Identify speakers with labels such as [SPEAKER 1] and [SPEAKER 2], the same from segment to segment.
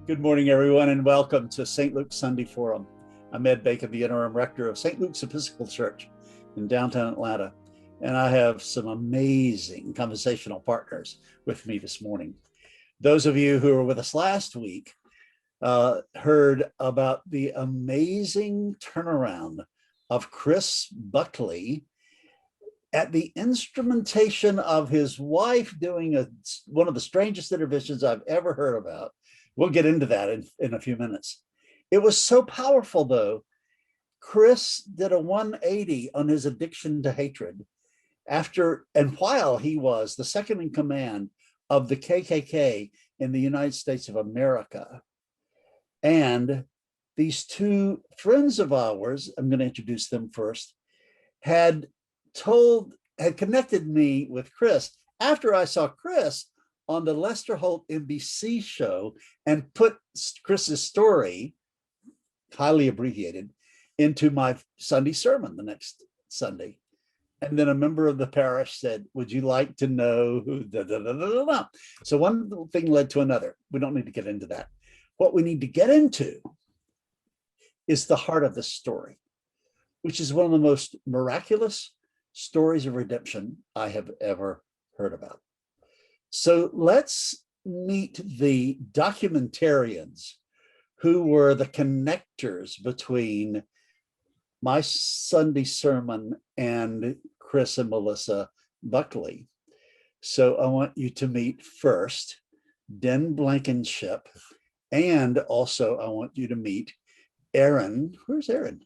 [SPEAKER 1] Good morning, everyone, and welcome to St. Luke's Sunday Forum. I'm Ed Bacon, the interim rector of St. Luke's Episcopal Church in downtown Atlanta, and I have some amazing conversational partners with me this morning. Those of you who were with us last week heard about the amazing turnaround of Chris Buckley at the instrumentation of his wife doing one of the strangest interventions I've ever heard about. We'll get into that in a few minutes. It was so powerful, though. Chris did a 180 on his addiction to hatred after and while he was the second in command of the KKK in the United States of America. And these two friends of ours, I'm going to introduce them first, had connected me with Chris after I saw Chris on the Lester Holt NBC show and put Chris's story, highly abbreviated, into my Sunday sermon the next Sunday. And then a member of the parish said, would you like to know who, So one thing led to another. We don't need to get into that. What we need to get into is the heart of the story, which is one of the most miraculous stories of redemption I have ever heard about. So let's meet the documentarians who were the connectors between my Sunday sermon and Chris and Melissa Buckley. So I want you to meet first Den Blankenship, and also I want you to meet Aaron. Where's Aaron?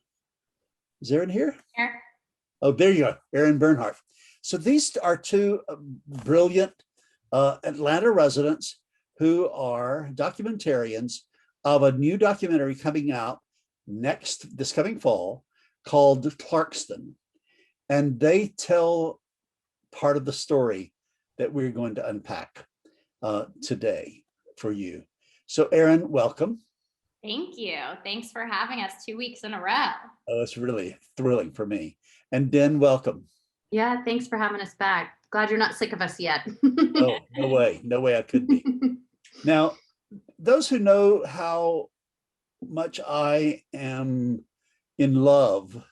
[SPEAKER 1] Is Aaron here?
[SPEAKER 2] Here.
[SPEAKER 1] Oh, there you go, Aaron Bernhardt. So these are two brilliant Atlanta residents who are documentarians of a new documentary coming out this coming fall called Clarkston. And they tell part of the story that we're going to unpack today for you. So Aaron, welcome.
[SPEAKER 2] Thank you. Thanks for having us 2 weeks in a row.
[SPEAKER 1] Oh, it's really thrilling for me. And Den, welcome.
[SPEAKER 3] Yeah, thanks for having us back. Glad you're not sick of us yet.
[SPEAKER 1] Oh, no way I could be. Now, those who know how much I am in love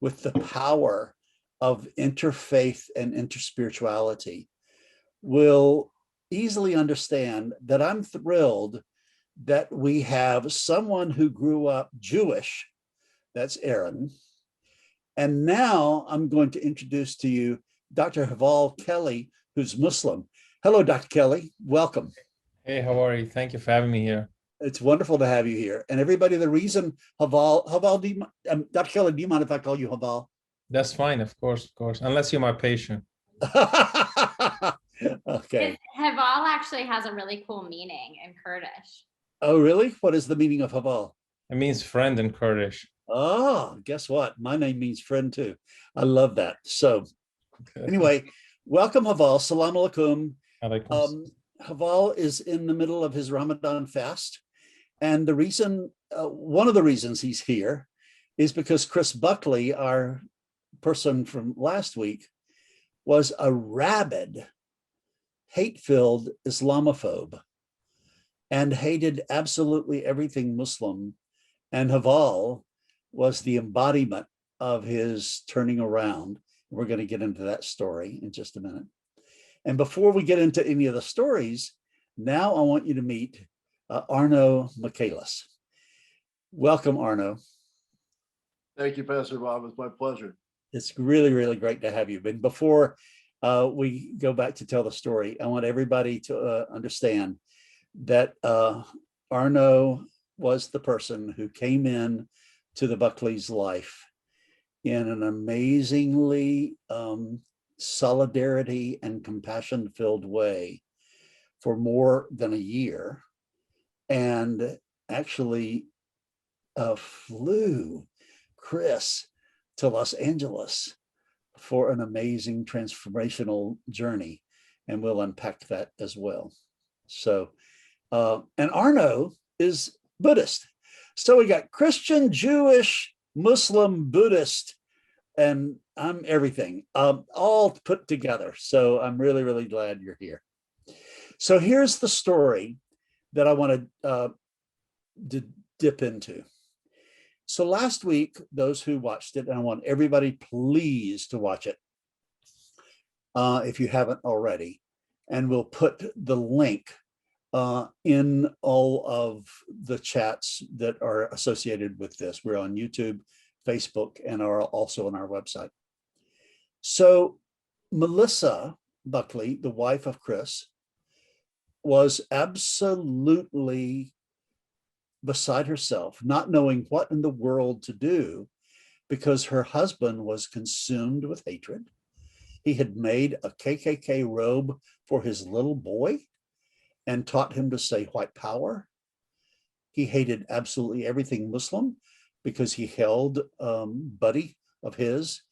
[SPEAKER 1] with the power of interfaith and interspirituality will easily understand that I'm thrilled that we have someone who grew up Jewish, that's Aaron, and now I'm going to introduce to you Dr. Heval Kelli, who's Muslim. Hello, Dr. Kelli. Welcome.
[SPEAKER 4] Hey, how are you? Thank you for having me here.
[SPEAKER 1] It's wonderful to have you here. And everybody, the reason Heval, Dr. Kelli, do you mind if I call you Heval?
[SPEAKER 4] That's fine, of course, unless you're my patient.
[SPEAKER 1] Okay.
[SPEAKER 2] Heval actually has a really cool meaning in Kurdish.
[SPEAKER 1] Oh, really? What is the meaning of Heval?
[SPEAKER 4] It means friend in Kurdish.
[SPEAKER 1] Oh, guess what? My name means friend too. I love that. So anyway, welcome Heval. Salam alaikum. Heval is in the middle of his Ramadan fast. And the reason, one of the reasons he's here is because Chris Buckley, our person from last week, was a rabid, hate-filled Islamophobe and hated absolutely everything Muslim. And Heval was the embodiment of his turning around. We're going to get into that story in just a minute. And before we get into any of the stories, now I want you to meet Arno Michaelis. Welcome, Arno.
[SPEAKER 5] Thank you, Pastor Bob. It's my pleasure.
[SPEAKER 1] It's really, really great to have you. But before we go back to tell the story, I want everybody to understand that Arno was the person who came in to the Buckley's life in an amazingly solidarity and compassion-filled way for more than a year, and actually flew Chris to Los Angeles for an amazing transformational journey, and we'll unpack that as well. So, and Arno is Buddhist. So we got Christian, Jewish, Muslim, Buddhist, and I'm everything, all put together. So I'm really, really glad you're here. So here's the story that I want to dip into. So last week, those who watched it, and I want everybody please to watch it if you haven't already, and we'll put the link in all of the chats that are associated with this. We're on YouTube, Facebook, and are also on our website. So Melissa Buckley, the wife of Chris, was absolutely beside herself, not knowing what in the world to do, because her husband was consumed with hatred. He had made a KKK robe for his little boy and taught him to say white power. He hated absolutely everything Muslim because he held buddy of his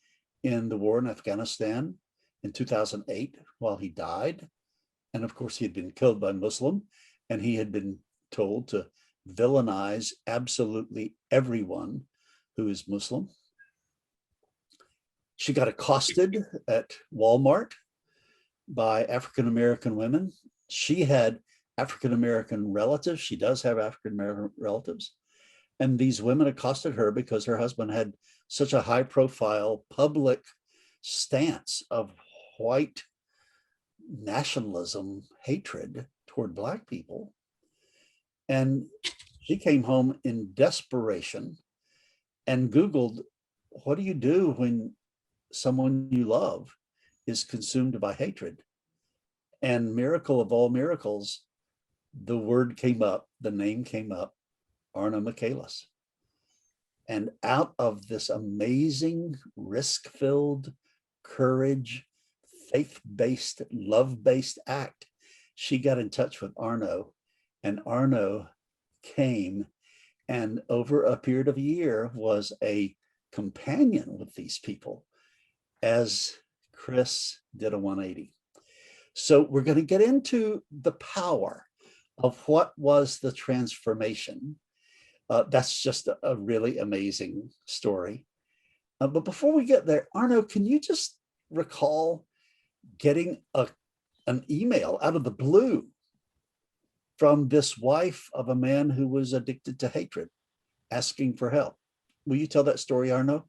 [SPEAKER 1] in the war in Afghanistan in 2008 while he died. And of course, he had been killed by Muslim, and he had been told to villainize absolutely everyone who is Muslim. She got accosted at Walmart by African-American women. She had African-American relatives. She does have African-American relatives. And these women accosted her because her husband had such a high-profile public stance of white nationalism, hatred toward Black people. And she came home in desperation and Googled, what do you do when someone you love is consumed by hatred? And miracle of all miracles, the word came up, the name came up, Arno Michaelis. And out of this amazing, risk-filled, courage, faith-based, love-based act, she got in touch with Arno, and Arno came and over a period of a year was a companion with these people as Chris did a 180. So we're going to get into the power of what was the transformation. That's just a really amazing story. But before we get there, Arno, can you just recall getting an email out of the blue from this wife of a man who was addicted to hatred, asking for help? Will you tell that story, Arno?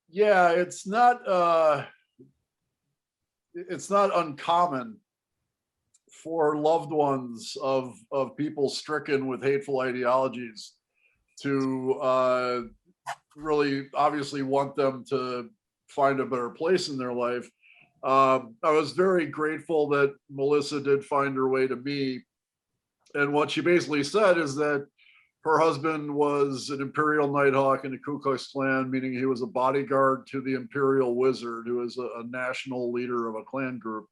[SPEAKER 5] Yeah, it's not uncommon for loved ones of people stricken with hateful ideologies to really obviously want them to find a better place in their life. I was very grateful that Melissa did find her way to me. And what she basically said is that her husband was an Imperial Nighthawk in the Ku Klux Klan, meaning he was a bodyguard to the Imperial Wizard, who is a national leader of a Klan group.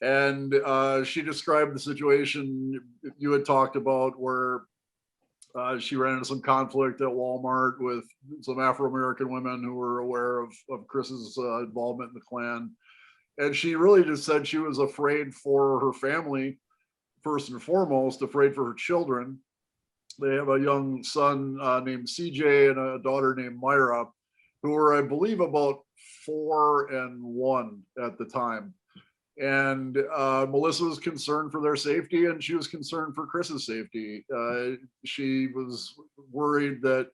[SPEAKER 5] And she described the situation you had talked about where she ran into some conflict at Walmart with some Afro-American women who were aware of Chris's involvement in the Klan. And she really just said she was afraid for her family, first and foremost, afraid for her children. They have a young son named CJ and a daughter named Myra, who were, I believe, about 4 and 1 at the time. And Melissa was concerned for their safety, and she was concerned for Chris's safety. She was worried that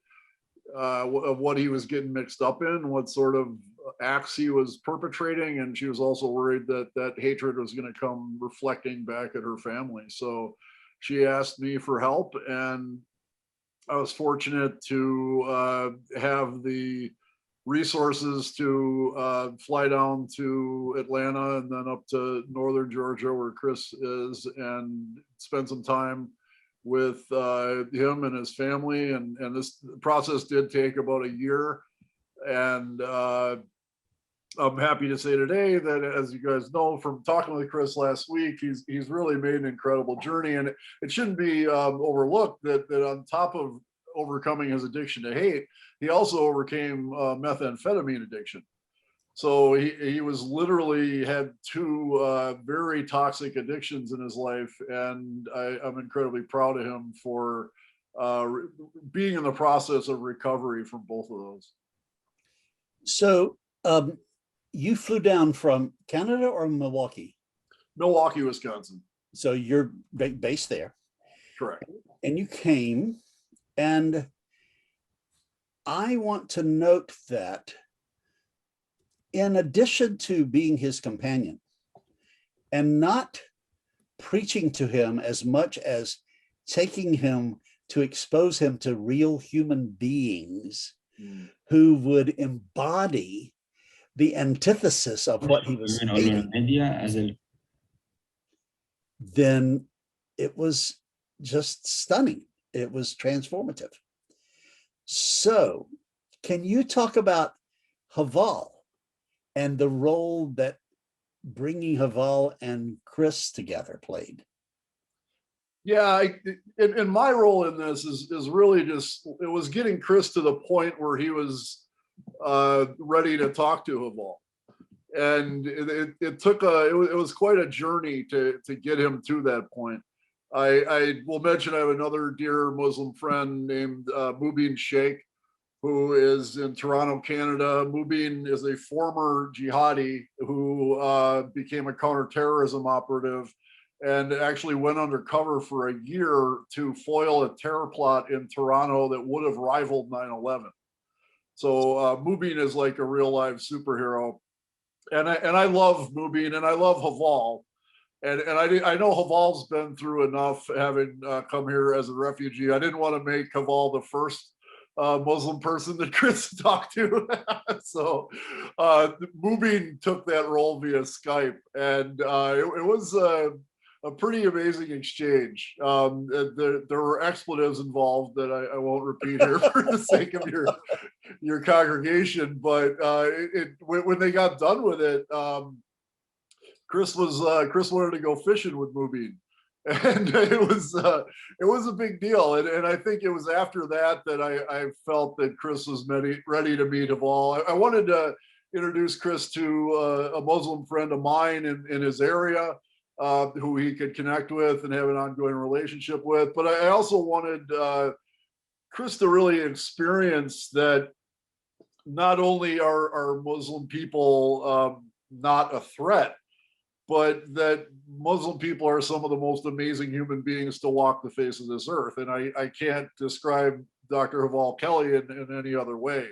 [SPEAKER 5] of what he was getting mixed up in, what sort of acts he was perpetrating, and she was also worried that that hatred was going to come reflecting back at her family. So she asked me for help, and I was fortunate to have the resources to fly down to Atlanta and then up to northern Georgia where Chris is and spend some time with him and his family. And this process did take about a year. And I'm happy to say today that, as you guys know from talking with Chris last week, he's really made an incredible journey. And it shouldn't be overlooked that on top of overcoming his addiction to hate, he also overcame methamphetamine addiction. So he was literally had 2 very toxic addictions in his life, and I'm incredibly proud of him for being in the process of recovery from both of those.
[SPEAKER 1] So you flew down from Canada or Milwaukee?
[SPEAKER 5] Milwaukee, Wisconsin.
[SPEAKER 1] So you're based there.
[SPEAKER 5] Correct.
[SPEAKER 1] And you came, and I want to note that in addition to being his companion and not preaching to him as much as taking him to expose him to real human beings who would embody the antithesis of what he was stating, then it was just stunning. It was transformative. So can you talk about Heval and the role that bringing Heval and Chris together played?
[SPEAKER 5] Yeah, and my role in this is really just, it was getting Chris to the point where he was ready to talk to Heval. And it took it was quite a journey to get him to that point. I will mention I have another dear Muslim friend named Mubin Sheikh, who is in Toronto, Canada. Mubin is a former jihadi who became a counterterrorism operative and actually went undercover for a year to foil a terror plot in Toronto that would have rivaled 9/11. So Mubin is like a real live superhero. And I love Mubin and I love Heval. And I know Heval's been through enough having come here as a refugee. I didn't want to make Heval the first Muslim person that Chris talked to. So Mubin took that role via Skype, and it was a pretty amazing exchange. There were expletives involved that I won't repeat here for the sake of your congregation, but when they got done with it, Chris wanted to go fishing with Mubin, and it was a big deal. And I think it was after that I felt that Chris was ready to meet Heval. I wanted to introduce Chris to a Muslim friend of mine in his area, who he could connect with and have an ongoing relationship with. But I also wanted Chris to really experience that not only are Muslim people not a threat, but that Muslim people are some of the most amazing human beings to walk the face of this earth. And I can't describe Dr. Heval Kelli in any other way.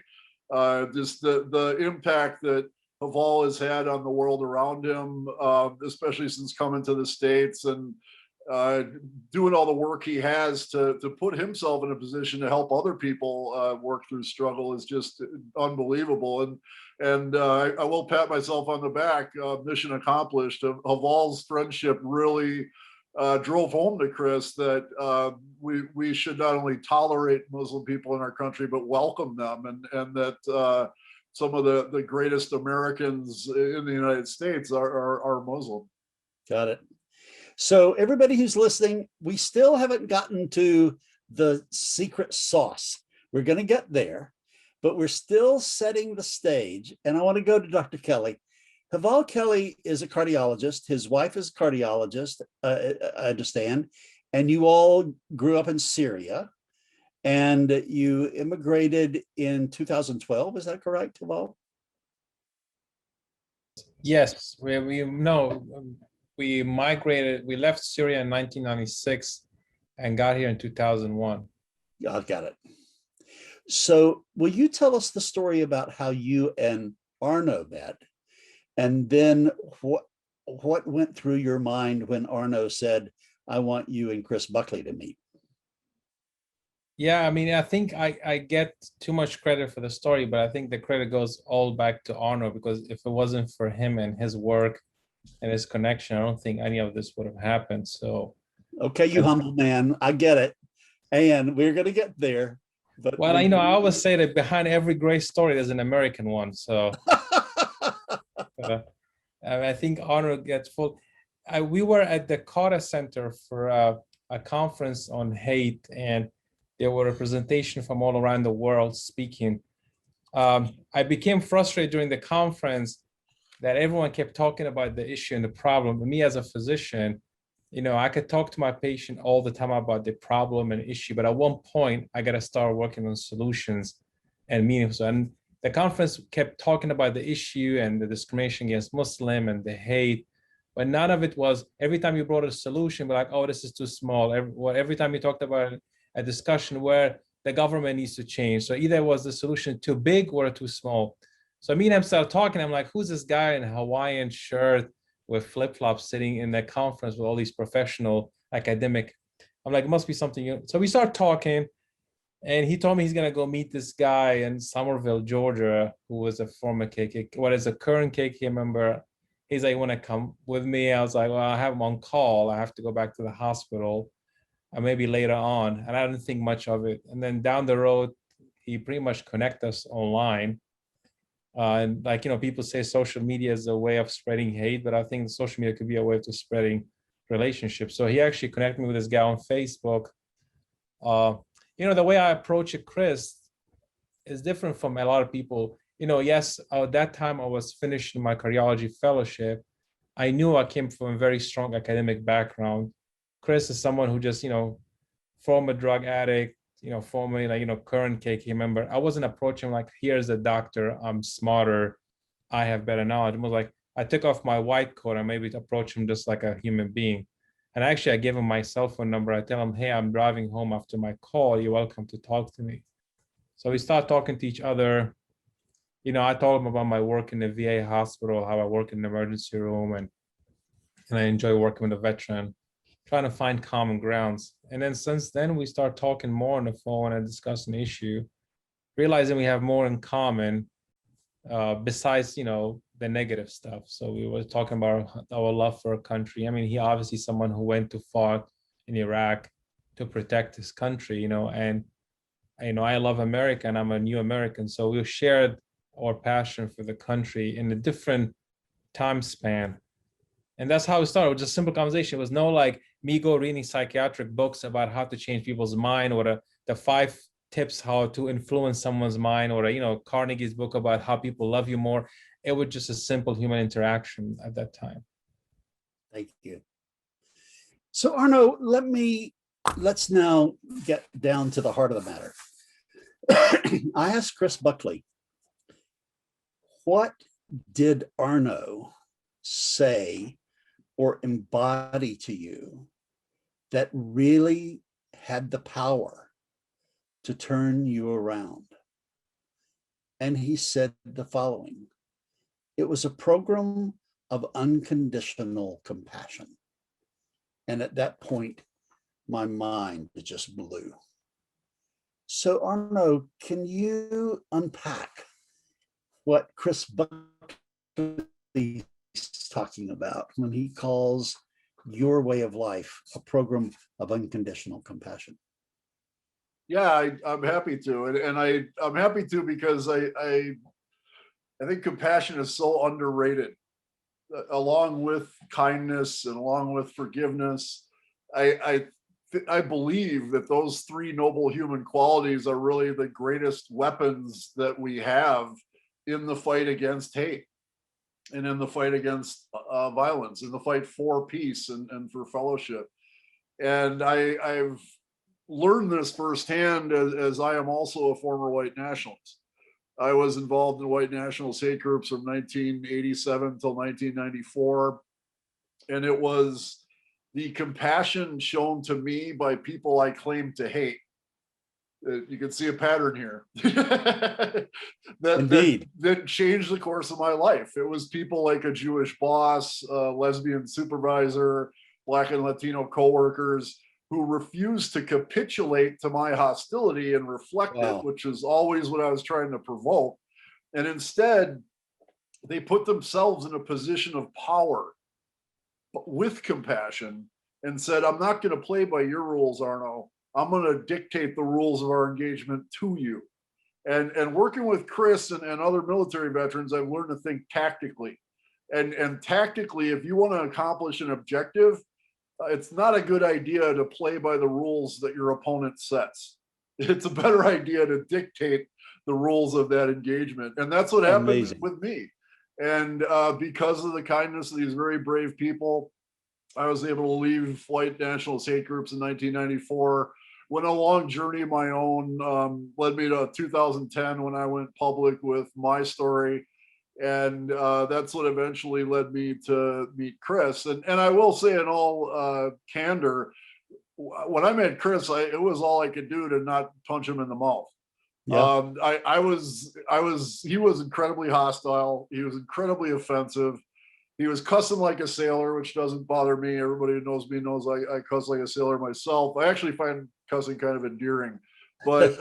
[SPEAKER 5] Just the impact that Heval has had on the world around him, especially since coming to the States and doing all the work he has to put himself in a position to help other people work through struggle is just unbelievable. And I will pat myself on the back. Mission accomplished. Heval's friendship really drove home to Chris that we should not only tolerate Muslim people in our country, but welcome them, and that some of the greatest Americans in the United States are Muslim.
[SPEAKER 1] Got it. So everybody who's listening, we still haven't gotten to the secret sauce. We're going to get there, but we're still setting the stage. And I want to go to Dr. Kelli. Heval Kelli is a cardiologist. His wife is a cardiologist, I understand. And you all grew up in Syria. And you immigrated in 2012. Is that correct, Heval?
[SPEAKER 4] Yes, we migrated. We left Syria in 1996 and got here in 2001.
[SPEAKER 1] Yeah, I've got it. So will you tell us the story about how you and Arno met? And then what went through your mind when Arno said, I want you and Chris Buckley to meet?
[SPEAKER 4] Yeah, I mean, I think I get too much credit for the story, but I think the credit goes all back to Arno, because if it wasn't for him and his work and his connection, I don't think any of this would have happened. So,
[SPEAKER 1] okay, you humble man, I get it. And we're going to get there. But
[SPEAKER 4] well, I always say that behind every great story, there's an American one. So I think Arno gets full. We were at the Carter Center for a conference on hate, and there were representation from all around the world speaking. I became frustrated during the conference that everyone kept talking about the issue and the problem. And me as a physician, I could talk to my patient all the time about the problem and issue, but at one point I got to start working on solutions and meaningful. And the conference kept talking about the issue and the discrimination against Muslim and the hate. but none of it was, every time you brought a solution, we're like, oh, this is too small. Every time you talked about a discussion where the government needs to change. So either was the solution too big or too small. So me and him started talking. I'm like, who's this guy in a Hawaiian shirt with flip-flops sitting in the conference with all these professional academic? I'm like, it must be something. So we start talking, and he told me he's gonna go meet this guy in Somerville, Georgia, who was a former KKK, what is a current KKK member. He's like, want to come with me? I was like, well, I have him on call. I have to go back to the hospital, maybe later on. And I didn't think much of it. And then down the road, he pretty much connected us online. And like, people say social media is a way of spreading hate, but I think social media could be a way of spreading relationships. So he actually connected me with this guy on Facebook. The way I approach it, Chris, is different from a lot of people. Yes, at that time I was finishing my cardiology fellowship. I knew I came from a very strong academic background. Chris is someone who just, former drug addict, formerly current KK member. I wasn't approaching like, here's a doctor, I'm smarter, I have better knowledge. It was like, I took off my white coat and maybe approach him just like a human being. And actually I gave him my cell phone number. I tell him, hey, I'm driving home after my call. You're welcome to talk to me. So we start talking to each other. I told him about my work in the VA hospital, how I work in the emergency room, and I enjoy working with a veteran, trying to find common grounds. And then since then, we start talking more on the phone and discuss an issue, realizing we have more in common besides, the negative stuff. So we were talking about our love for a country. I mean, he obviously someone who went to fought in Iraq to protect his country, and I love America and I'm a new American. So we shared our passion for the country in a different time span. And that's how it started. It was just a simple conversation. It was no like me go reading psychiatric books about how to change people's mind, or the 5 tips how to influence someone's mind, or Carnegie's book about how people love you more. It was just a simple human interaction at that time.
[SPEAKER 1] Thank you. So Arno, let's now get down to the heart of the matter. I asked Chris Buckley, what did Arno say or embody to you that really had the power to turn you around? And he said the following: it was a program of unconditional compassion. And at that point, my mind just blew. So Arno, can you unpack what Chris Buckley is talking about when he calls your way of life a program of unconditional compassion?
[SPEAKER 5] Yeah, I'm happy to, and I'm happy to because I think compassion is so underrated, along with kindness and along with forgiveness. I believe that those 3 noble human qualities are really the greatest weapons that we have in the fight against hate and in the fight against violence, in the fight for peace and for fellowship. And I've learned this firsthand as I am also a former white nationalist. I was involved in white nationalist hate groups from 1987 until 1994. And it was the compassion shown to me by people I claim to hate. You can see a pattern here. that changed the course of my life. It was people like a Jewish boss, a lesbian supervisor, Black and Latino coworkers who refused to capitulate to my hostility and reflect it, which is always what I was trying to provoke. And instead, they put themselves in a position of power with compassion and said, I'm not going to play by your rules, Arno. I'm going to dictate the rules of our engagement to you. And working with Chris and other military veterans, I've learned to think tactically. And tactically, if you want to accomplish an objective, it's not a good idea to play by the rules that your opponent sets. It's a better idea to dictate the rules of that engagement. And that's what happened with me. And because of the kindness of these very brave people, I was able to leave white nationalist hate groups in 1994. Went a long journey of my own, led me to 2010 when I went public with my story. And that's what eventually led me to meet Chris. And I will say in all candor, when I met Chris, it was all I could do to not punch him in the mouth.
[SPEAKER 1] Yeah.
[SPEAKER 5] He was incredibly hostile. He was incredibly offensive. He was cussing like a sailor, which doesn't bother me. Everybody who knows me knows I cuss like a sailor myself. I actually find cussing kind of endearing. But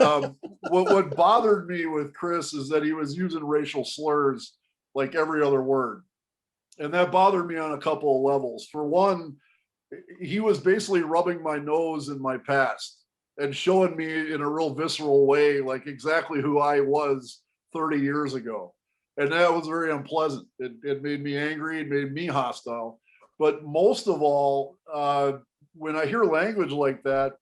[SPEAKER 5] what bothered me with Chris is that he was using racial slurs like every other word. And that bothered me on a couple of levels. For one, he was basically rubbing my nose in my past and showing me in a real visceral way, like exactly who I was 30 years ago. And that was very unpleasant. It made me angry. It made me hostile. But most of all, when I hear language like that,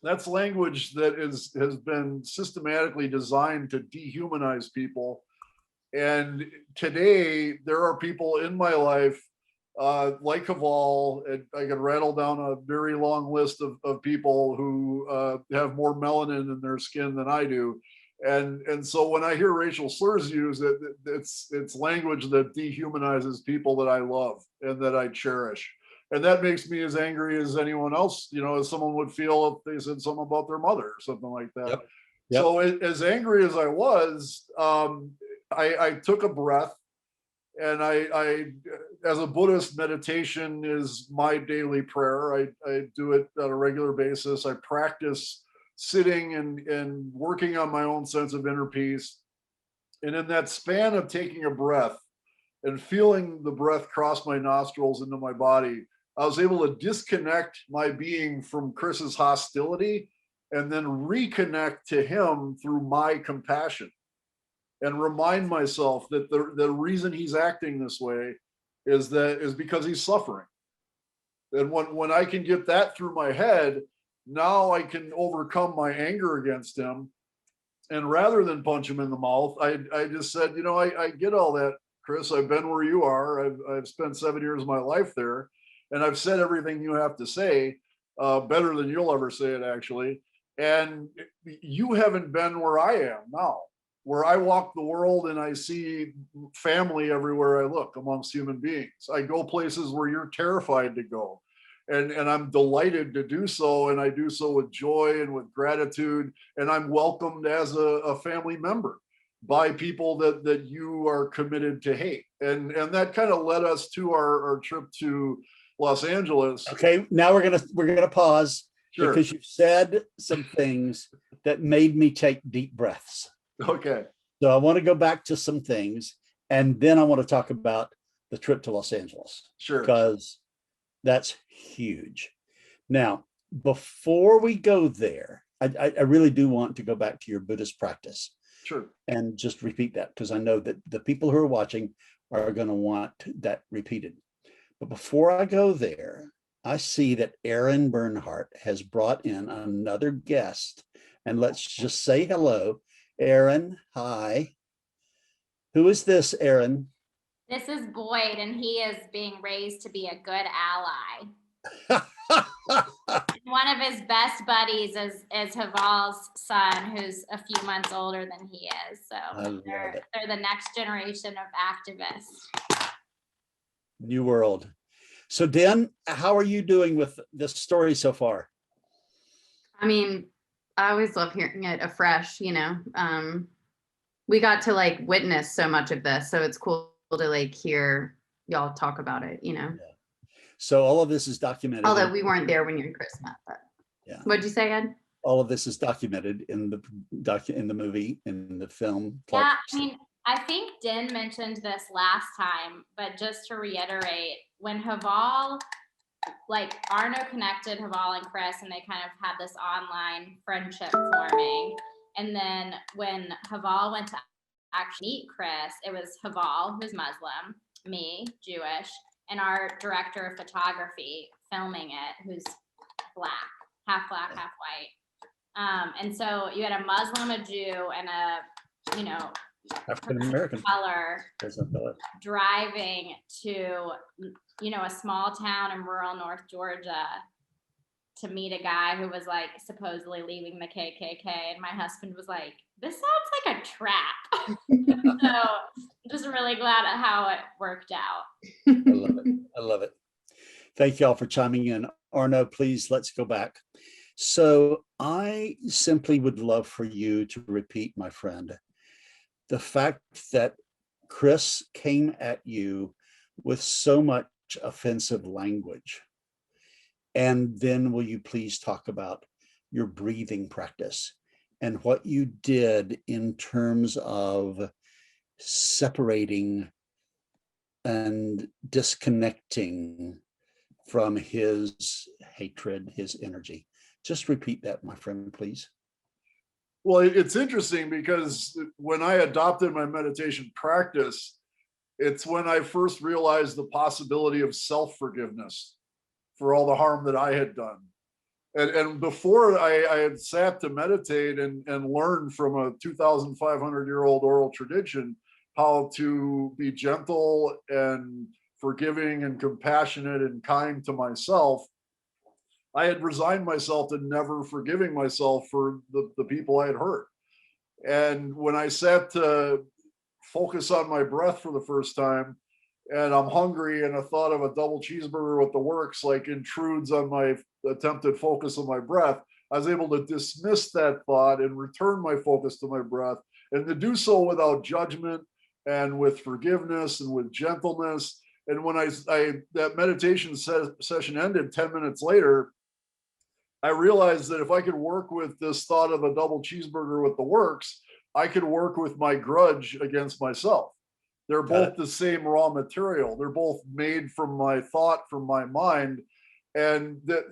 [SPEAKER 5] that's language that has been systematically designed to dehumanize people. And today, there are people in my life like Heval, and I can rattle down a very long list of people who have more melanin in their skin than I do. And so when I hear racial slurs used, it's language that dehumanizes people that I love and that I cherish. And that makes me as angry as anyone else, as someone would feel if they said something about their mother or something like that.
[SPEAKER 1] Yep. Yep.
[SPEAKER 5] So as angry as I was, I took a breath. And I, as a Buddhist, meditation is my daily prayer. I do it on a regular basis. I practice sitting and working on my own sense of inner peace. And in that span of taking a breath and feeling the breath cross my nostrils into my body, I was able to disconnect my being from Chris's hostility and then reconnect to him through my compassion. And remind myself that the reason he's acting this way is because he's suffering. And when I can get that through my head, now I can overcome my anger against him. And rather than punch him in the mouth, I just said, I get all that, Chris. I've been where you are. I've spent 7 years of my life there, and I've said everything you have to say, better than you'll ever say it, actually. And you haven't been where I am now, where I walk the world and I see family everywhere I look amongst human beings. I go places where you're terrified to go. And I'm delighted to do so. And I do so with joy and with gratitude. And I'm welcomed as a family member by people that you are committed to hate. And that kind of led us to our trip to Los Angeles.
[SPEAKER 1] Okay, now we're gonna pause.
[SPEAKER 5] Sure.
[SPEAKER 1] Because you've said some things that made me take deep breaths.
[SPEAKER 5] Okay.
[SPEAKER 1] So I want to go back to some things, and then I want to talk about the trip to Los Angeles.
[SPEAKER 5] Sure.
[SPEAKER 1] Because that's huge. Now, before we go there, I really do want to go back to your Buddhist practice.
[SPEAKER 5] Sure.
[SPEAKER 1] And just repeat that, because I know that the people who are watching are going to want that repeated. But before I go there, I see that Aaron Bernhardt has brought in another guest, and let's just say hello. Aaron, hi. Who is this, Aaron?
[SPEAKER 2] This is Boyd, and he is being raised to be a good ally. One of his best buddies is Heval's son, who's a few months older than he is. So they're the next generation of activists.
[SPEAKER 1] New world. So, Dan, how are you doing with this story so far?
[SPEAKER 3] I mean, I always love hearing it afresh, we got to witness so much of this. So it's cool to hear y'all talk about it,
[SPEAKER 1] Yeah. So all of this is documented.
[SPEAKER 3] Although we weren't there when you and Chris met, but
[SPEAKER 1] yeah.
[SPEAKER 3] What'd you say, Ed?
[SPEAKER 1] All of this is documented in the movie, in the film.
[SPEAKER 2] Yeah, I think Din mentioned this last time, but just to reiterate, when Heval, Arno connected Heval and Chris, and they kind of had this online friendship forming. And then when Heval went to actually meet Chris, it was Heval, who's Muslim, me, Jewish, and our director of photography filming it, who's black, half white. And so you had a Muslim, a Jew, and a,
[SPEAKER 1] African American
[SPEAKER 2] color driving to, a small town in rural North Georgia to meet a guy who was supposedly leaving the KKK. And my husband was like, this sounds like a trap. So just really glad at how it worked out.
[SPEAKER 1] I love it. I love it. Thank you all for chiming in. Arno, please, let's go back. So I simply would love for you to repeat, my friend, the fact that Chris came at you with so much offensive language. And then will you please talk about your breathing practice and what you did in terms of separating and disconnecting from his hatred, his energy. Just repeat that, my friend, please.
[SPEAKER 5] Well, it's interesting because when I adopted my meditation practice, it's when I first realized the possibility of self-forgiveness for all the harm that I had done. And before I had sat to meditate and learned from a 2,500-year-old oral tradition how to be gentle and forgiving and compassionate and kind to myself, I had resigned myself to never forgiving myself for the people I had hurt. And when I sat to focus on my breath for the first time, and I'm hungry and a thought of a double cheeseburger with the works like intrudes on my attempted focus of my breath, I was able to dismiss that thought and return my focus to my breath, and to do so without judgment and with forgiveness and with gentleness. And when that meditation session ended 10 minutes later, I realized that if I could work with this thought of a double cheeseburger with the works, I could work with my grudge against myself. They're both the same raw material. They're both made from my thought, from my mind. And that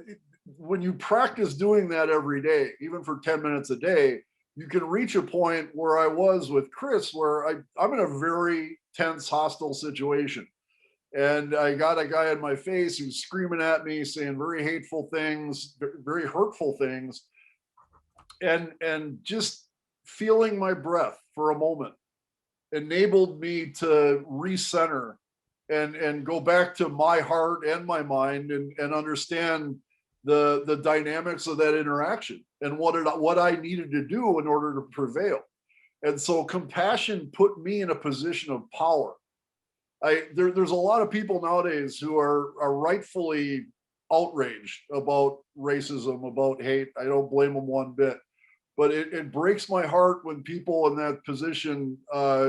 [SPEAKER 5] when you practice doing that every day, even for 10 minutes a day, you can reach a point where I was with Chris, where I'm in a very tense, hostile situation. And I got a guy in my face who's screaming at me, saying very hateful things, very hurtful things. And just feeling my breath for a moment enabled me to recenter and go back to my heart and my mind and understand the dynamics of that interaction and what I needed to do in order to prevail. And so compassion put me in a position of power. There's a lot of people nowadays who are rightfully outraged about racism, about hate. I don't blame them one bit. But it breaks my heart when people in that position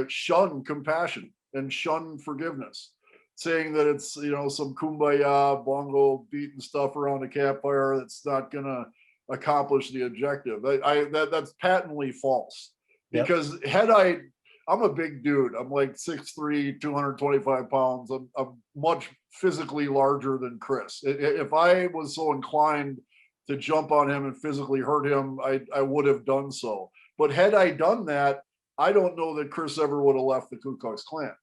[SPEAKER 5] shun compassion and shun forgiveness, saying that it's, some kumbaya, bongo beating stuff around a campfire that's not going to accomplish the objective. That's patently false. Because I'm a big dude. I'm like 6'3", 225 pounds. I'm much physically larger than Chris. If I was so inclined to jump on him and physically hurt him, I would have done so. But had I done that, I don't know that Chris ever would have left the Ku Klux Klan.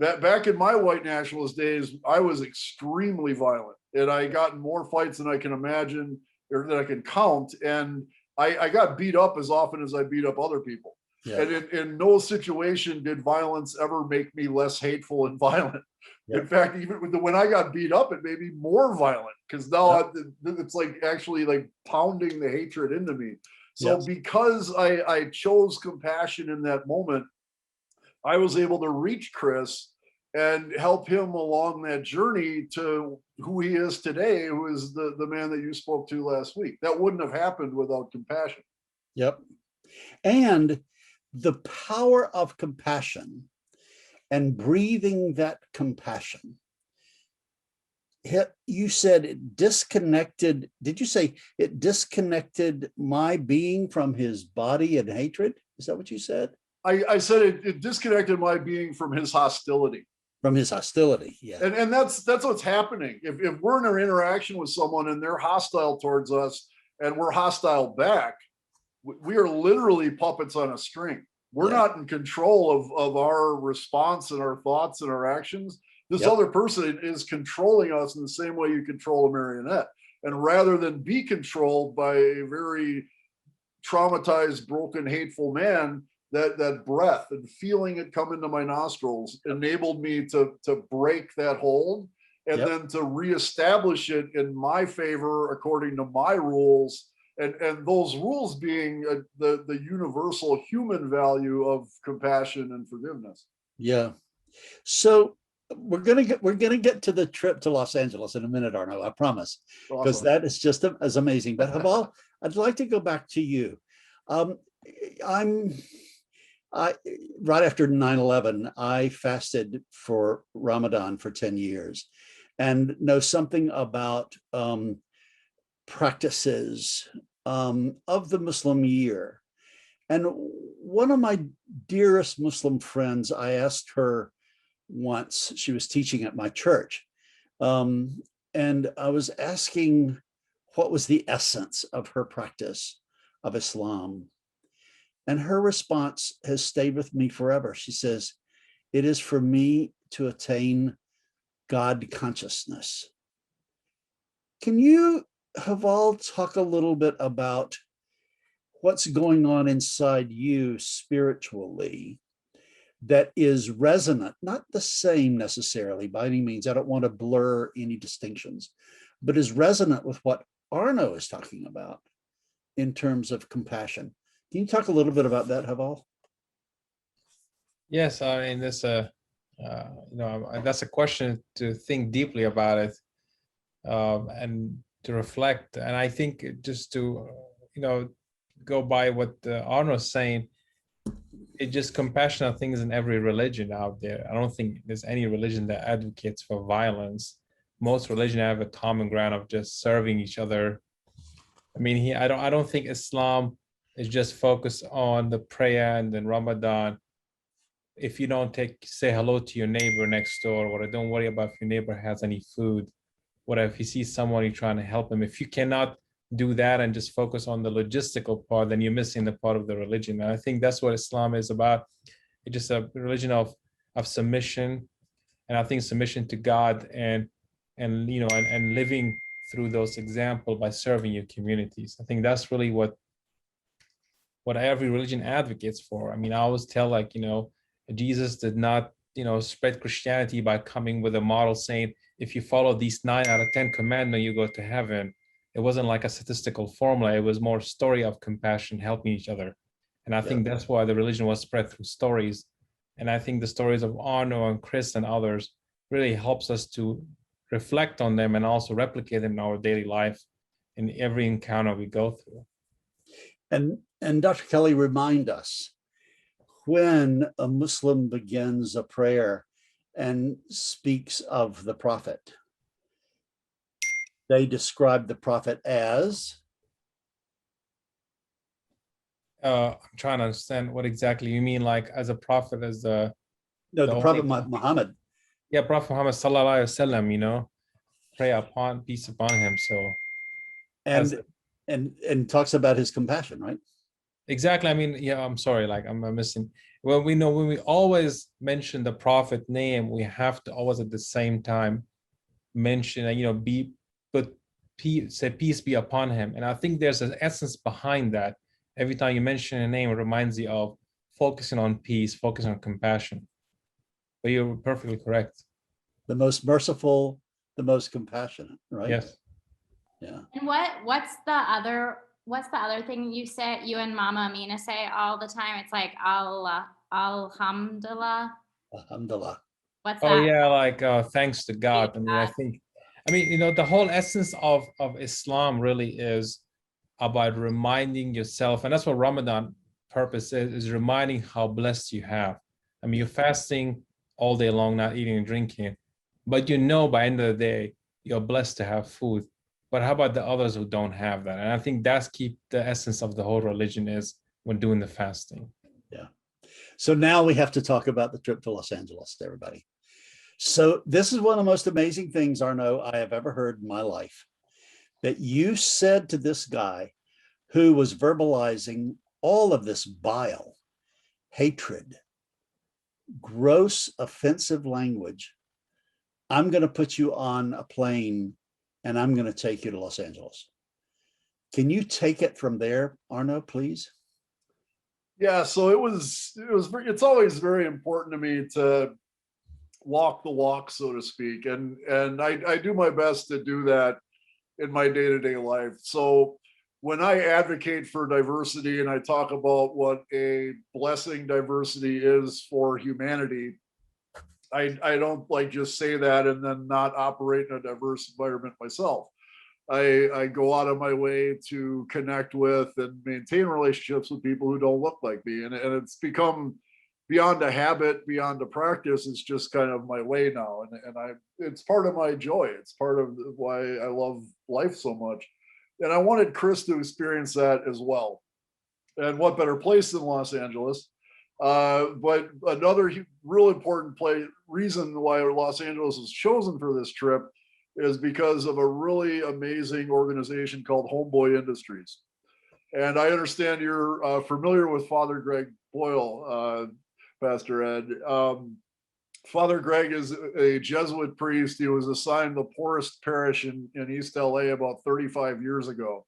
[SPEAKER 5] Back in my white nationalist days, I was extremely violent, and I got in more fights than I can imagine or that I can count. And I got beat up as often as I beat up other people. And in no situation did violence ever make me less hateful and violent. In fact, even when I got beat up, it made me more violent, because now it's like actually like pounding the hatred into me. So because I chose compassion in that moment, I was able to reach Chris and help him along that journey to who he is today, who is the man that you spoke to last week. That wouldn't have happened without compassion.
[SPEAKER 1] And the power of compassion and breathing that compassion. You said it disconnected. Did you say it disconnected my being from his body and hatred? Is that what you said?
[SPEAKER 5] I said it disconnected my being from his hostility.
[SPEAKER 1] From his hostility,
[SPEAKER 5] And that's what's happening. If we're in an interaction with someone and they're hostile towards us and we're hostile back, we are literally puppets on a string. We're not in control of our response and our thoughts and our actions. This other person is controlling us in the same way you control a marionette. And rather than be controlled by a very traumatized, broken, hateful man, that breath and feeling it come into my nostrils enabled me to break that hold and then to reestablish it in my favor according to my rules. And those rules being the universal human value of compassion and forgiveness.
[SPEAKER 1] Yeah. So we're gonna get to the trip to Los Angeles in a minute, Arno, I promise, because
[SPEAKER 5] Awesome.
[SPEAKER 1] that is just as amazing. But Heval, I'd like to go back to you. Um, I'm I right after 9/11, I fasted for Ramadan for 10 years and know something about practices of the Muslim year. And one of my dearest Muslim friends, I asked her once, she was teaching at my church, and I was asking what was the essence of her practice of Islam. And her response has stayed with me forever. She says, "It is for me to attain God consciousness." Can you, Heval, talk a little bit about what's going on inside you spiritually that is resonant, not the same necessarily by any means, I don't want to blur any distinctions, but is resonant with what Arno is talking about in terms of compassion? Can you talk a little bit about that, Heval?
[SPEAKER 4] Yes, I mean, that's a question to think deeply about it, and to reflect. And I think just to, go by what Arno's saying, it just compassionate things in every religion out there. I don't think there's any religion that advocates for violence. Most religions have a common ground of just serving each other. I mean, I don't think Islam is just focused on the prayer and then Ramadan. If you don't say hello to your neighbor next door, or don't worry about if your neighbor has any food, what if you see someone, you're trying to help them. If you cannot do that and just focus on the logistical part, then you're missing the part of the religion. And I think that's what Islam is about. It's just a religion of submission, and I think submission to God, and living through those examples by serving your communities. I think that's really what every religion advocates for. I mean, I always tell, Jesus did not, spread Christianity by coming with a model saying, if you follow these 9 out of 10 commandments, you go to heaven. It wasn't like a statistical formula. It was more story of compassion, helping each other. And I think that's why the religion was spread through stories. And I think the stories of Arno and Chris and others really helps us to reflect on them and also replicate them in our daily life in every encounter we go through.
[SPEAKER 1] And Dr. Kelli, remind us, when a Muslim begins a prayer and speaks of the prophet, they describe the prophet as?
[SPEAKER 4] I'm trying to understand what exactly you mean, like as a prophet, as the
[SPEAKER 1] Prophet Muhammad.
[SPEAKER 4] Yeah, Prophet Muhammad sallallahu alaihi wasallam, pray upon, peace upon him. So,
[SPEAKER 1] and talks about his compassion, right?
[SPEAKER 4] Exactly. I mean, yeah, I'm sorry, like I'm missing. When we always mention the prophet name, we have to always at the same time mention, say peace be upon him. And I think there's an essence behind that. Every time you mention a name, it reminds you of focusing on peace, focusing on compassion. But you're perfectly correct.
[SPEAKER 1] The most merciful, the most compassionate, right?
[SPEAKER 4] Yes.
[SPEAKER 2] Yeah. And what's the other thing you say, you and Mama Amina say all the time? It's like alhamdulillah.
[SPEAKER 1] Alhamdulillah.
[SPEAKER 2] What's that?
[SPEAKER 4] Oh yeah, like thanks to God. I mean, the whole essence of Islam really is about reminding yourself, and that's what Ramadan purpose is reminding how blessed you have. I mean, you're fasting all day long, not eating and drinking, but by the end of the day, you're blessed to have food. But how about the others who don't have that? And I think that's the essence of the whole religion is when doing the fasting.
[SPEAKER 1] Yeah. So now we have to talk about the trip to Los Angeles, everybody. So this is one of the most amazing things, Arno, I have ever heard in my life, that you said to this guy who was verbalizing all of this bile, hatred, gross, offensive language, I'm going to put you on a plane and I'm going to take you to Los Angeles. Can you take it from there, Arno, please?
[SPEAKER 5] Yeah, so it's always very important to me to walk the walk, so to speak. And I do my best to do that in my day-to-day life. So when I advocate for diversity and I talk about what a blessing diversity is for humanity, I don't like just say that and then not operate in a diverse environment myself. I go out of my way to connect with and maintain relationships with people who don't look like me. And it's become beyond a habit, beyond a practice. It's just kind of my way now. And it's part of my joy. It's part of why I love life so much. And I wanted Chris to experience that as well. And what better place than Los Angeles? But another real important reason why Los Angeles was chosen for this trip is because of a really amazing organization called Homeboy Industries. And I understand you're familiar with Father Greg Boyle, Pastor Ed. Father Greg is a Jesuit priest. He was assigned the poorest parish in East LA about 35 years ago.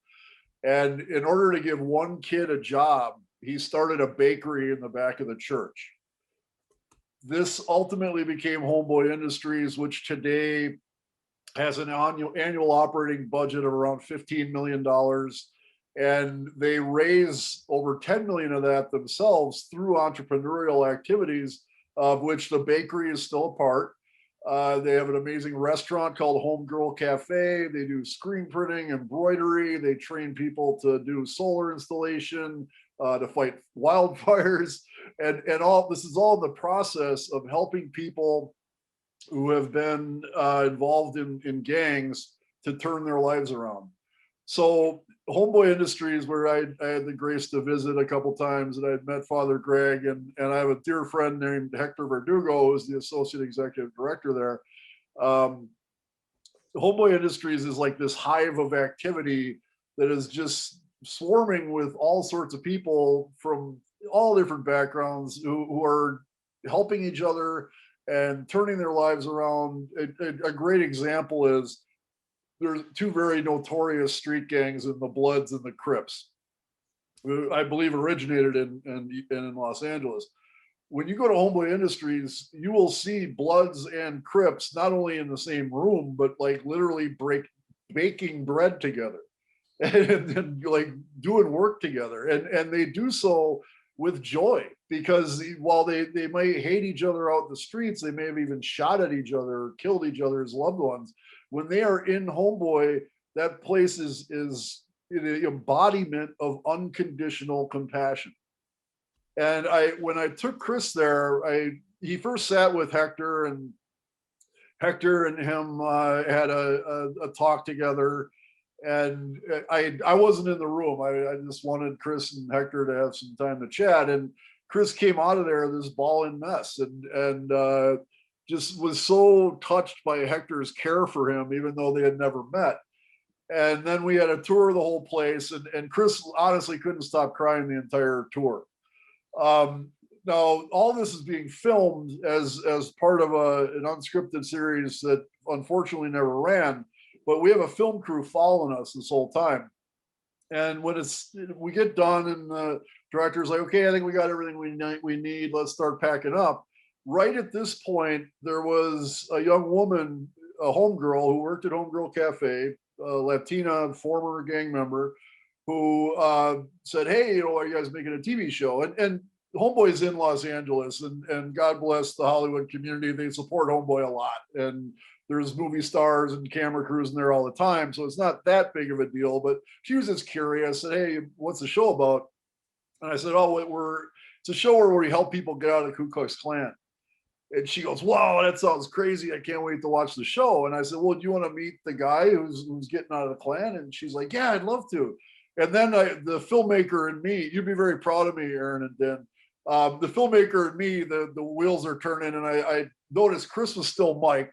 [SPEAKER 5] And in order to give one kid a job, he started a bakery in the back of the church. This ultimately became Homeboy Industries, which today has an annual operating budget of around $15 million. And they raise over 10 million of that themselves through entrepreneurial activities, of which the bakery is still a part. They have an amazing restaurant called Homegirl Cafe. They do screen printing, embroidery. They train people to do solar installation, to fight wildfires. And all this is all in the process of helping people who have been involved in gangs to turn their lives around. So Homeboy Industries, where I had the grace to visit a couple times, and I'd met Father Greg, and I have a dear friend named Hector Verdugo, who's the associate executive director there. Homeboy Industries is like this hive of activity that is just swarming with all sorts of people from all different backgrounds who are helping each other and turning their lives around. A great example is there's two very notorious street gangs in the Bloods and the Crips, who I believe originated in Los Angeles. When you go to Homeboy Industries, you will see Bloods and Crips not only in the same room, but like literally baking bread together and like doing work together. And they do so with joy, because while they might hate each other out in the streets, they may have even shot at each other or killed each other's loved ones. When they are in Homeboy, that place is the embodiment of unconditional compassion. And when I took Chris there, he first sat with Hector, and Hector and him had a talk together. And I wasn't in the room. I just wanted Chris and Hector to have some time to chat. And Chris came out of there this ball and mess, and just was so touched by Hector's care for him, even though they had never met. And then we had a tour of the whole place, and Chris honestly couldn't stop crying the entire tour. Now, all this is being filmed as part of an unscripted series that unfortunately never ran, but we have a film crew following us this whole time. And when we get done, and the director's like, okay, I think we got everything we need. Let's start packing up. Right at this point, there was a young woman, a homegirl who worked at Homegirl Cafe, a Latina former gang member, who said, hey, are you guys making a TV show? And Homeboy's in Los Angeles, and God bless the Hollywood community. They support Homeboy a lot. And there's movie stars and camera crews in there all the time. So it's not that big of a deal, but she was just curious, said, hey, what's the show about? And I said, oh, it's a show where we help people get out of the Ku Klux Klan. And she goes, wow, that sounds crazy. I can't wait to watch the show. And I said, well, do you want to meet the guy who's getting out of the Klan? And she's like, yeah, I'd love to. And then the filmmaker and me, you'd be very proud of me, Aaron and Den. The filmmaker and me, the wheels are turning, and I noticed Chris was still mic'd.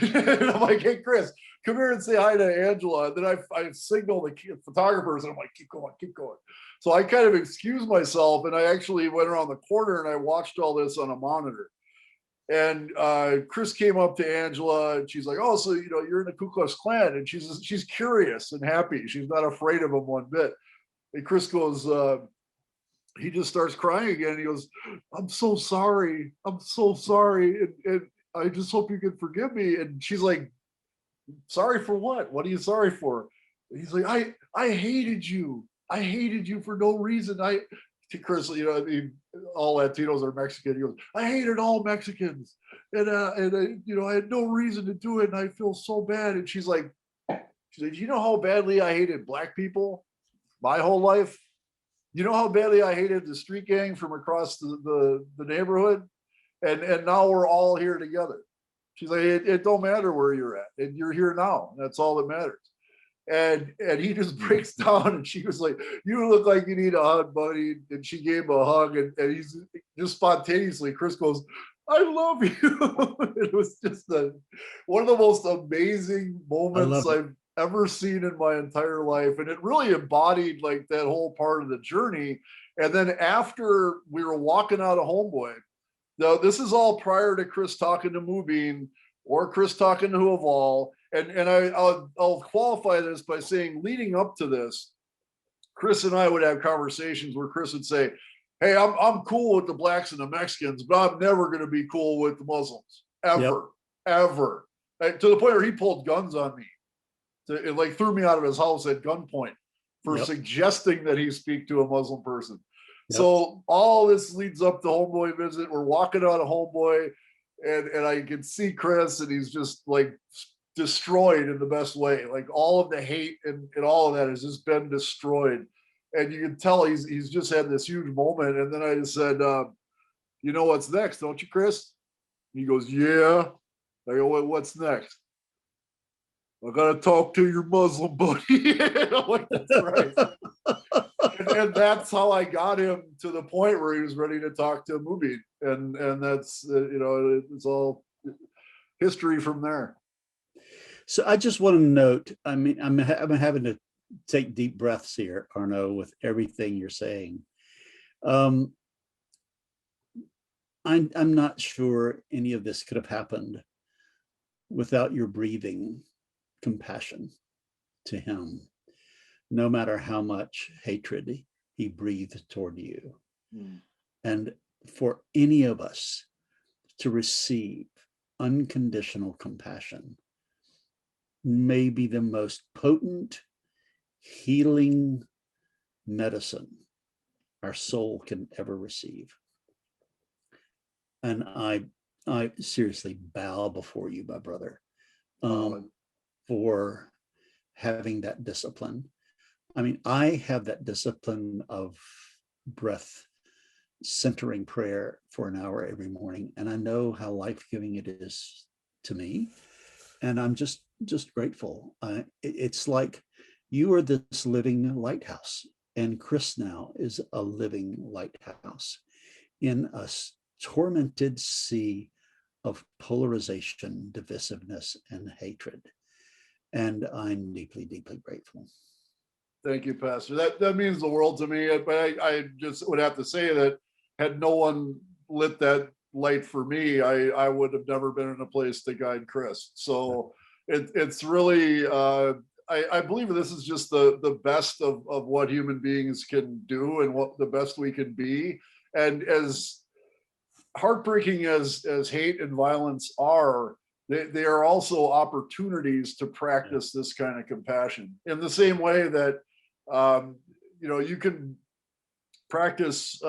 [SPEAKER 5] And I'm like, hey, Chris, come here and say hi to Angela. And then I signal the photographers, and I'm like, keep going, keep going. So I kind of excused myself, and I actually went around the corner and I watched all this on a monitor. And Chris came up to Angela, and she's like, oh, so you're in the Ku Klux Klan. And she's curious and happy. She's not afraid of him one bit. And Chris goes, he just starts crying again. He goes, I'm so sorry. I'm so sorry. And I just hope you can forgive me. And she's like, sorry for what? What are you sorry for? And he's like, I hated you. I hated you for no reason. Chris, you know, all Latinos are Mexican. He goes, I hated all Mexicans, and you know, I had no reason to do it, and I feel so bad. And she's like, you know how badly I hated black people my whole life? You know how badly I hated the street gang from across the neighborhood? And now we're all here together. She's like, it don't matter where you're at, and you're here now. And that's all that matters. And he just breaks down, and she was like, you look like you need a hug, buddy. And she gave him a hug, and he's just spontaneously, Chris goes, I love you. It was just one of the most amazing moments I've ever seen in my entire life. And it really embodied like that whole part of the journey. And then after we were walking out of Homeboy, now this is all prior to Chris talking to Mubin or Chris talking to Heval. And I'll qualify this by saying, leading up to this, Chris and I would have conversations where Chris would say, hey, I'm cool with the blacks and the Mexicans, but I'm never going to be cool with the Muslims, ever. Like, to the point where he pulled guns on me. It like threw me out of his house at gunpoint for suggesting that he speak to a Muslim person. So all this leads up to Homeboy visit. We're walking out of Homeboy, and I can see Chris, and he's just like destroyed in the best way. Like all of the hate and all of that has just been destroyed. And you can tell he's just had this huge moment. And then I just said, you know what's next, don't you, Chris? He goes, yeah. I go, what's next? I gotta talk to your Muslim buddy. I'm like, that's right. and that's how I got him to the point where he was ready to talk to Mubin. And that's, you know, it's all history from there.
[SPEAKER 1] So I just want to note, I mean, I'm having to take deep breaths here, Arno, with everything you're saying. I'm not sure any of this could have happened without your breathing compassion to him, no matter how much hatred he breathed toward you. And for any of us to receive unconditional compassion may be the most potent healing medicine our soul can ever receive. And I seriously bow before you, my brother, for having that discipline. I mean, I have that discipline of breath centering prayer for an hour every morning, and I know how life-giving it is to me, and I'm just grateful. It's like you are this living lighthouse, and Chris now is a living lighthouse in a tormented sea of polarization, divisiveness, and hatred. And I'm deeply, deeply grateful.
[SPEAKER 5] Thank you, Pastor. That means the world to me. But I just would have to say that had no one lit that light for me, I would have never been in a place to guide Chris. So it's really, I believe this is just the best of what human beings can do and what the best we can be. And as heartbreaking as hate and violence are, they are also opportunities to practice this kind of compassion in the same way that, you know, you can practice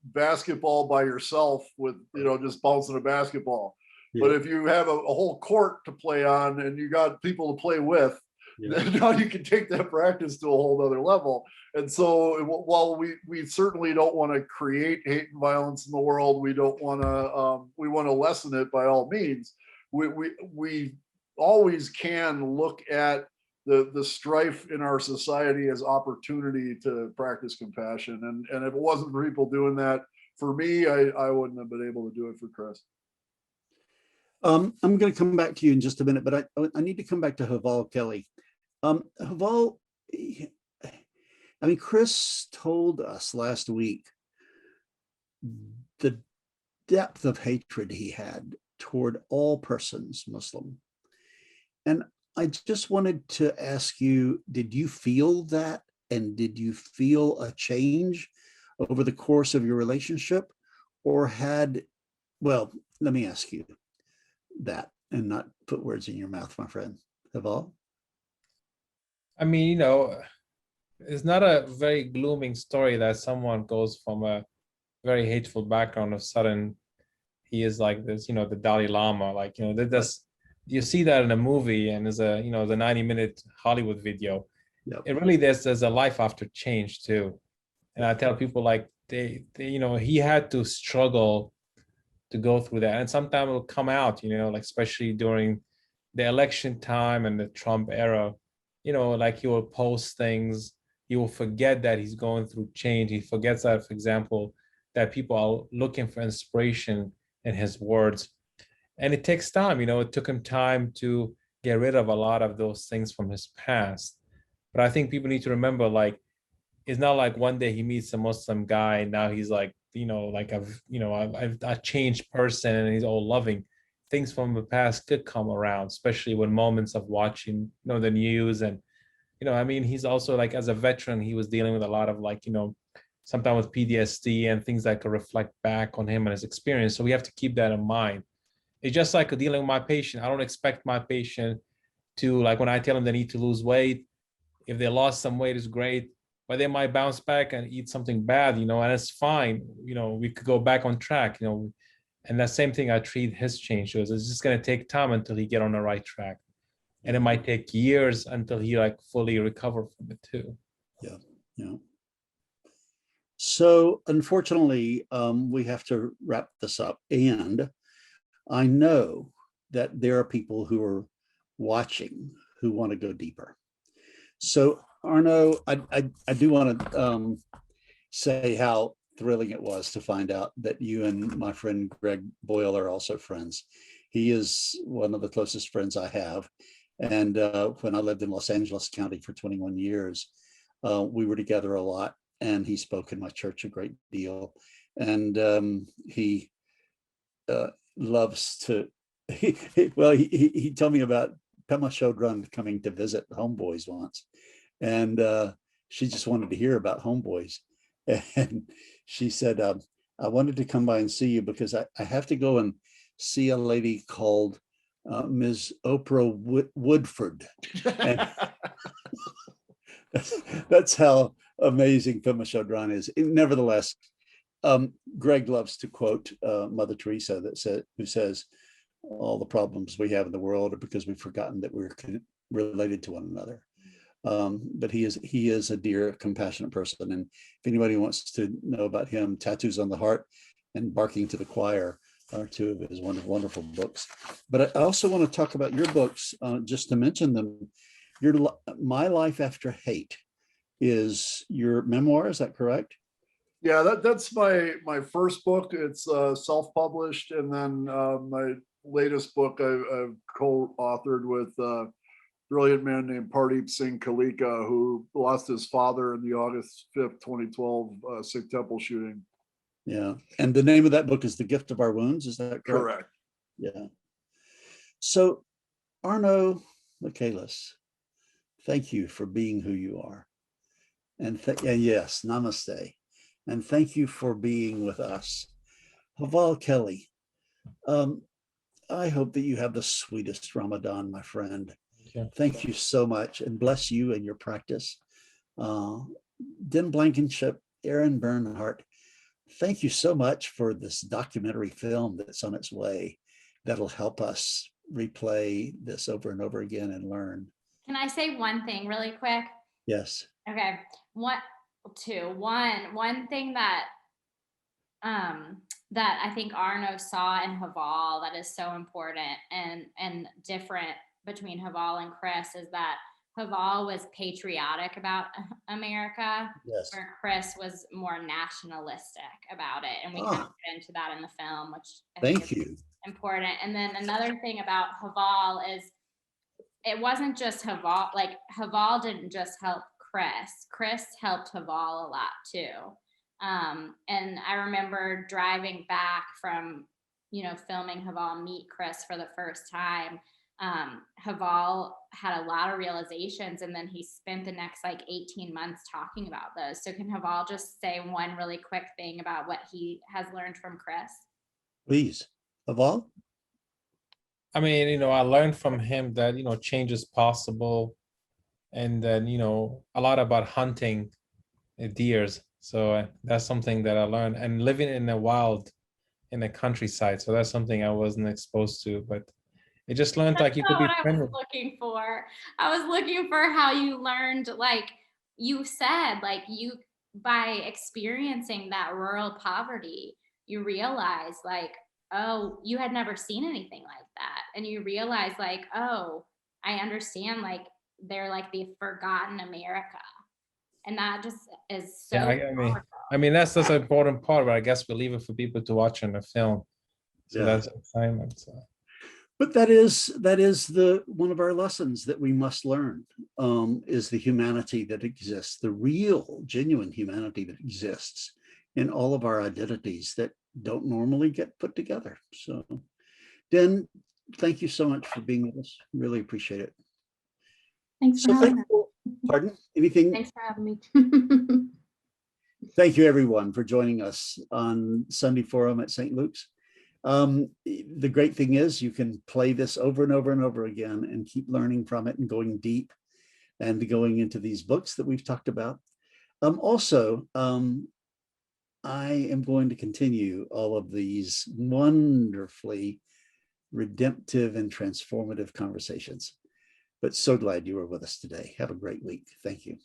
[SPEAKER 5] basketball by yourself with, you know, just bouncing a basketball. But if you have a whole court to play on and you got people to play with, then now you can take that practice to a whole other level. And so while we certainly don't want to create hate and violence in the world, we don't want to, we want to lessen it by all means. We always can look at the strife in our society as opportunity to practice compassion. And if it wasn't for people doing that, for me, I wouldn't have been able to do it for Chris.
[SPEAKER 1] I'm going to come back to you in just a minute, but I need to come back to Heval Kelli. Heval, I mean, Chris told us last week the depth of hatred he had toward all persons Muslim. And I just wanted to ask you, did you feel that? And did you feel a change over the course of your relationship? Or well, let me ask you that and not put words in your mouth, my friend. Heval?
[SPEAKER 4] I mean, you know, It's not a very glooming story that someone goes from a very hateful background of sudden he is like this, the Dalai Lama, like, that's, you see that in a movie and there's a, the 90-minute Hollywood video.
[SPEAKER 1] Yep.
[SPEAKER 4] It really, there's a life after change too. And I tell people like they he had to struggle to go through that. And sometimes it'll come out, like especially during the election time and the Trump era, like he will post things, he will forget that he's going through change. He forgets that, for example, that people are looking for inspiration in his words. And it takes time, it took him time to get rid of a lot of those things from his past. But I think people need to remember, like, it's not like one day he meets a Muslim guy and now he's like, like a changed person and he's all loving. Things from the past could come around, especially when moments of watching, the news. And, he's also like, as a veteran, he was dealing with a lot of like, sometimes with PTSD and things that could reflect back on him and his experience. So we have to keep that in mind. It's just like dealing with my patient. I don't expect my patient to, like, when I tell them they need to lose weight, if they lost some weight, is great, but they might bounce back and eat something bad, and it's fine. We could go back on track, and that same thing I treat his change. So it's just going to take time until he get on the right track. And it might take years until he like fully recover from it too.
[SPEAKER 1] Yeah. Yeah. So unfortunately, we have to wrap this up. And I know that there are people who are watching who want to go deeper. So Arno, I do want to say how thrilling it was to find out that you and my friend Greg Boyle are also friends. He is one of the closest friends I have. And when I lived in Los Angeles County for 21 years, we were together a lot, and he spoke in my church a great deal. And he loves to, he told me about Pema Chodron coming to visit Homeboys once. And she just wanted to hear about Homeboys. And she said, I wanted to come by and see you because I have to go and see a lady called Ms. Oprah Woodford. And that's how amazing Pema Chodron is. Nevertheless, Greg loves to quote Mother Teresa who says, all the problems we have in the world are because we've forgotten that we're related to one another. But he is a dear, compassionate person. And if anybody wants to know about him, Tattoos on the Heart and Barking to the Choir are two of his wonderful books. But I also want to talk about your books, just to mention them. My Life After Hate is your memoir, is that correct?
[SPEAKER 5] Yeah, that's my first book. It's self-published, and then my latest book I've co-authored with a brilliant man named Pardeep Singh Kalika, who lost his father in the August 5th, 2012 Sikh temple shooting.
[SPEAKER 1] Yeah, and the name of that book is The Gift of Our Wounds, is that correct?
[SPEAKER 5] Correct.
[SPEAKER 1] Yeah. So, Arno Michaelis, thank you for being who you are. And yes, namaste. And thank you for being with us. Heval Kelli, I hope that you have the sweetest Ramadan, my friend. Thank you so much, and bless you and your practice. Den Blankenship, Aaron Bernhardt, thank you so much for this documentary film that's on its way. That'll help us replay this over and over again and learn.
[SPEAKER 2] Can I say one thing really quick?
[SPEAKER 1] Yes.
[SPEAKER 2] Okay. One thing that that I think Arno saw in Heval that is so important and different between Heval and Chris is that Heval was patriotic about America,
[SPEAKER 1] Yes.
[SPEAKER 2] where Chris was more nationalistic about it. And we kind of get into that in the film, which I think is important. And then another thing about Heval is it wasn't just Heval, like Heval didn't just help Chris helped Heval a lot too. And I remember driving back from, filming Heval meet Chris for the first time. Heval had a lot of realizations, and then he spent the next 18 months talking about those. So can Heval just say one really quick thing about what he has learned from Chris?
[SPEAKER 1] Please, Heval.
[SPEAKER 4] I mean, I learned from him that, change is possible. and then, a lot about hunting deers. So that's something that I learned, and living in the wild, in the countryside. So that's something I wasn't exposed to, but it just learned
[SPEAKER 2] That's
[SPEAKER 4] like you could
[SPEAKER 2] not
[SPEAKER 4] be
[SPEAKER 2] what I
[SPEAKER 4] friendly.
[SPEAKER 2] was looking for. I was looking for how you learned, like you said, like you, by experiencing that rural poverty, you realize like, oh, you had never seen anything like that. And you realize like, oh, I understand, like they're like the forgotten America. And that just is so
[SPEAKER 4] Yeah,
[SPEAKER 2] powerful.
[SPEAKER 4] I mean that's an important part, but I guess we leave it for people to watch in the film. So
[SPEAKER 1] Yeah.
[SPEAKER 4] that's assignment. So.
[SPEAKER 1] But that is the one of our lessons that we must learn, is the humanity that exists, the real, genuine humanity that exists in all of our identities that don't normally get put together. So, Den, thank you so much for being with us. Really appreciate it.
[SPEAKER 3] Thanks for
[SPEAKER 1] So
[SPEAKER 3] having us.
[SPEAKER 1] pardon? Anything?
[SPEAKER 3] Thanks for having me.
[SPEAKER 1] Thank you, everyone, for joining us on Sunday Forum at St. Luke's. The great thing is you can play this over and over and over again and keep learning from it and going deep and going into these books that we've talked about. I am going to continue all of these wonderfully redemptive and transformative conversations. But so glad you were with us today. Have a great week. Thank you.